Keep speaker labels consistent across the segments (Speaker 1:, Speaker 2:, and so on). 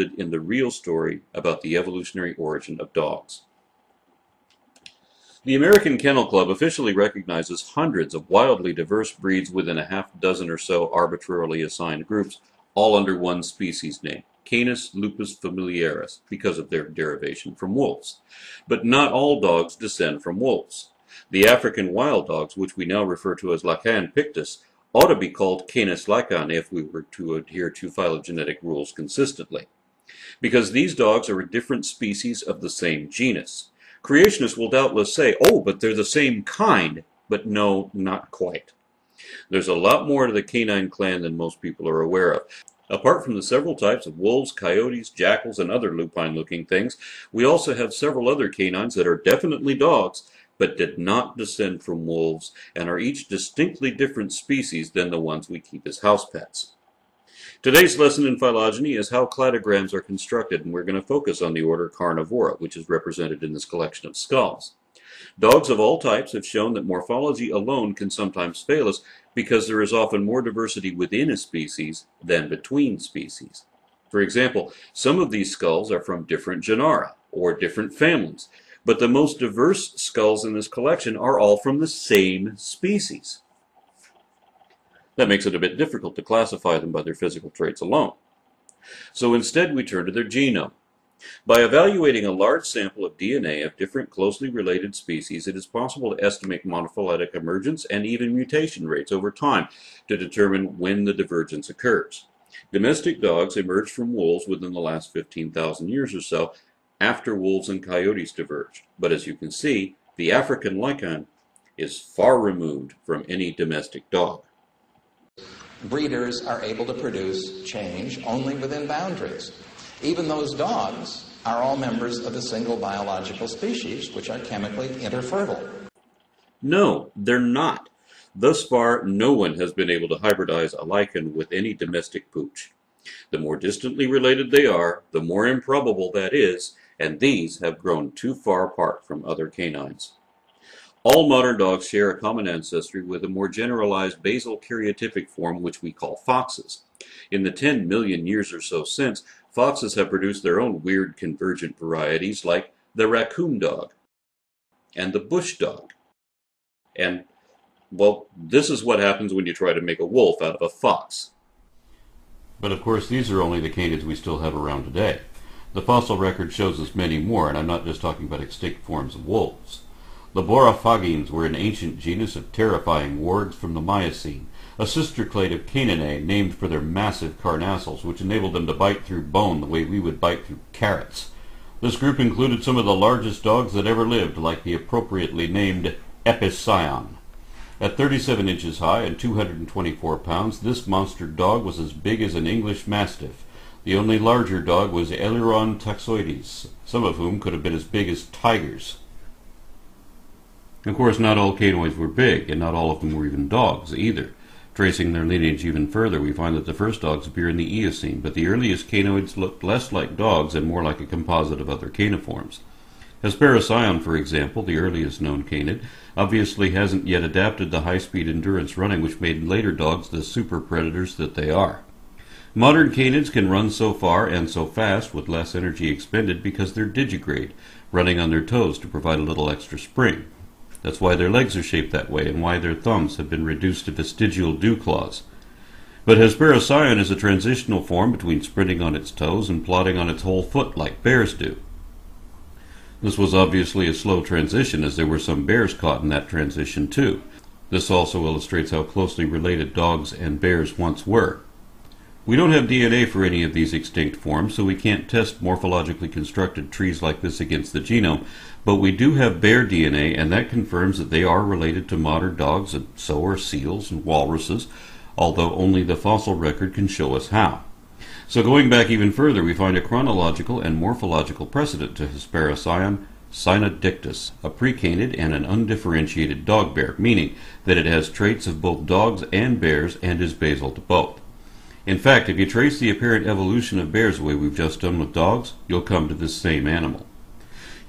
Speaker 1: interested in the real story about the evolutionary origin of dogs. The American Kennel Club officially recognizes hundreds of wildly diverse breeds within a half dozen or so arbitrarily assigned groups, all under one species name, Canis lupus familiaris, because of their derivation from wolves. But not all dogs descend from wolves. The African wild dogs, which we now refer to as Lacan pictus, ought to be called Canis lacan if we were to adhere to phylogenetic rules consistently. Because these dogs are a different species of the same genus. Creationists will doubtless say, oh, but they're the same kind. But no, not quite. There's a lot more to the canine clan than most people are aware of. Apart from the several types of wolves, coyotes, jackals, and other lupine-looking things, we also have several other canines that are definitely dogs, but did not descend from wolves, and are each distinctly different species than the ones we keep as house pets. Today's lesson in phylogeny is how cladograms are constructed, and we're going to focus on the order Carnivora, which is represented in this collection of skulls. Dogs of all types have shown that morphology alone can sometimes fail us because there is often more diversity within a species than between species. For example, some of these skulls are from different genera or different families, but the most diverse skulls in this collection are all from the same species. That makes it a bit difficult to classify them by their physical traits alone. So instead we turn to their genome. By evaluating a large sample of DNA of different closely related species, it is possible to estimate monophyletic emergence and even mutation rates over time to determine when the divergence occurs. Domestic dogs emerged from wolves within the last 15,000 years or so, after wolves and coyotes diverged. But as you can see, the African lichen is far removed from any domestic dog.
Speaker 2: Breeders are able to produce change only within boundaries. Even those dogs are all members of a single biological species, which are chemically interfertile.
Speaker 1: No, they're not. Thus far, no one has been able to hybridize a lichen with any domestic pooch. The more distantly related they are, the more improbable that is, and these have grown too far apart from other canines. All modern dogs share a common ancestry with a more generalized basal karyotypic form, which we call foxes. In the 10 million years or so since, foxes have produced their own weird convergent varieties like the raccoon dog and the bush dog. And, well, this is what happens when you try to make a wolf out of a fox. But of course, these are only the canids we still have around today. The fossil record shows us many more, and I'm not just talking about extinct forms of wolves. The Boraphagines were an ancient genus of terrifying wargs from the Miocene, a sister clade of Caninae named for their massive carnassials, which enabled them to bite through bone the way we would bite through carrots. This group included some of the largest dogs that ever lived, like the appropriately named Epicyon. At 37 inches high and 224 pounds, this monster dog was as big as an English Mastiff. The only larger dog was Aileron taxoides, some of whom could have been as big as tigers. Of course, not all canoids were big, and not all of them were even dogs either. Tracing their lineage even further, we find that the first dogs appear in the Eocene, but the earliest canoids looked less like dogs and more like a composite of other caniforms. Hesperocyon, for example, the earliest known canid, obviously hasn't yet adapted the high-speed endurance running which made later dogs the super predators that they are. Modern canids can run so far and so fast with less energy expended because they're digigrade, running on their toes to provide a little extra spring. That's why their legs are shaped that way and why their thumbs have been reduced to vestigial dew claws. But Hesperocyon is a transitional form between sprinting on its toes and plodding on its whole foot like bears do. This was obviously a slow transition, as there were some bears caught in that transition too. This also illustrates how closely related dogs and bears once were. We don't have DNA for any of these extinct forms, so we can't test morphologically constructed trees like this against the genome, but we do have bear DNA, and that confirms that they are related to modern dogs, and so are seals and walruses, although only the fossil record can show us how. So going back even further, we find a chronological and morphological precedent to Hesperocyon, Cynodictis, a precanid and an undifferentiated dog bear, meaning that it has traits of both dogs and bears and is basal to both. In fact, if you trace the apparent evolution of bears the way we've just done with dogs, you'll come to this same animal.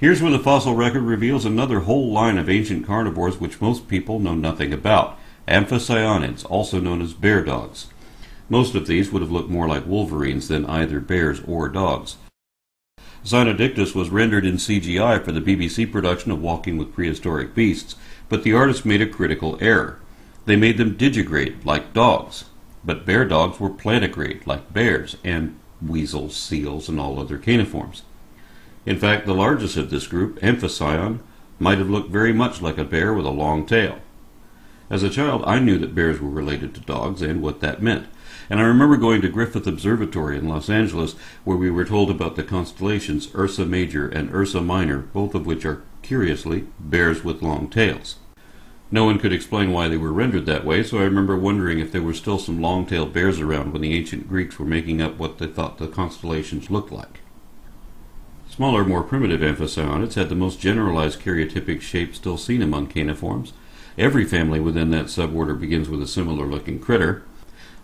Speaker 1: Here's where the fossil record reveals another whole line of ancient carnivores which most people know nothing about, amphicyonids, also known as bear dogs. Most of these would have looked more like wolverines than either bears or dogs. Xenodictus was rendered in CGI for the BBC production of Walking with Prehistoric Beasts, but the artists made a critical error. They made them digigrade, like dogs, but bear dogs were plantigrade, like bears, and weasels, seals, and all other caniforms. In fact, the largest of this group, Amphision, might have looked very much like a bear with a long tail. As a child, I knew that bears were related to dogs and what that meant. And I remember going to Griffith Observatory in Los Angeles, where we were told about the constellations Ursa Major and Ursa Minor, both of which are, curiously, bears with long tails. No one could explain why they were rendered that way, so I remember wondering if there were still some long-tailed bears around when the ancient Greeks were making up what they thought the constellations looked like. Smaller, more primitive Amphicyonids had the most generalized karyotypic shape still seen among caniforms. Every family within that suborder begins with a similar-looking critter.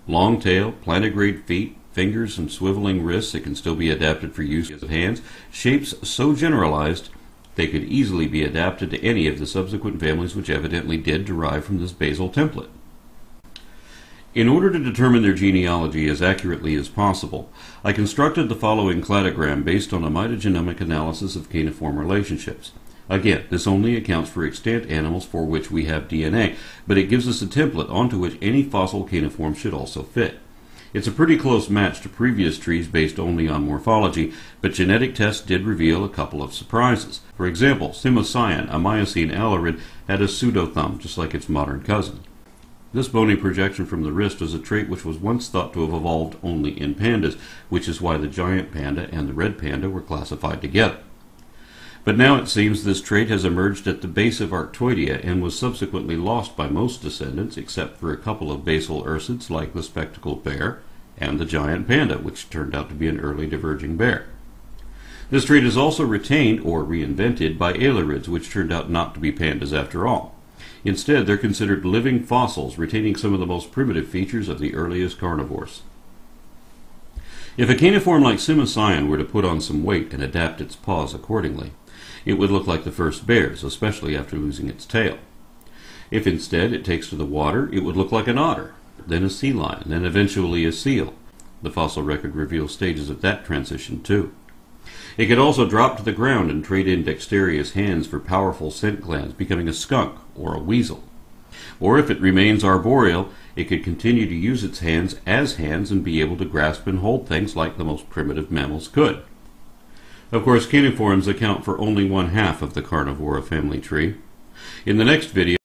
Speaker 1: Long tail, plantigrade feet, fingers, and swiveling wrists that can still be adapted for use as hands, shapes so generalized they could easily be adapted to any of the subsequent families which evidently did derive from this basal template. In order to determine their genealogy as accurately as possible, I constructed the following cladogram based on a mitogenomic analysis of caniform relationships. Again, this only accounts for extant animals for which we have DNA, but it gives us a template onto which any fossil caniform should also fit. It's a pretty close match to previous trees based only on morphology, but genetic tests did reveal a couple of surprises. For example, Simocyan, a Miocene alarid, had a pseudo-thumb, just like its modern cousin. This bony projection from the wrist was a trait which was once thought to have evolved only in pandas, which is why the giant panda and the red panda were classified together. But now it seems this trait has emerged at the base of Arctoidea and was subsequently lost by most descendants, except for a couple of basal ursids like the spectacled bear and the giant panda, which turned out to be an early diverging bear. This trait is also retained or reinvented by ailurids, which turned out not to be pandas after all. Instead, they're considered living fossils, retaining some of the most primitive features of the earliest carnivores. If a caniform like Simocyan were to put on some weight and adapt its paws accordingly, it would look like the first bears, especially after losing its tail. If instead it takes to the water, it would look like an otter, then a sea lion, then eventually a seal. The fossil record reveals stages of that transition too. It could also drop to the ground and trade in dexterous hands for powerful scent glands, becoming a skunk or a weasel. Or if it remains arboreal, it could continue to use its hands as hands and be able to grasp and hold things like the most primitive mammals could. Of course, caniforms account for only one half of the carnivora family tree. In the next video,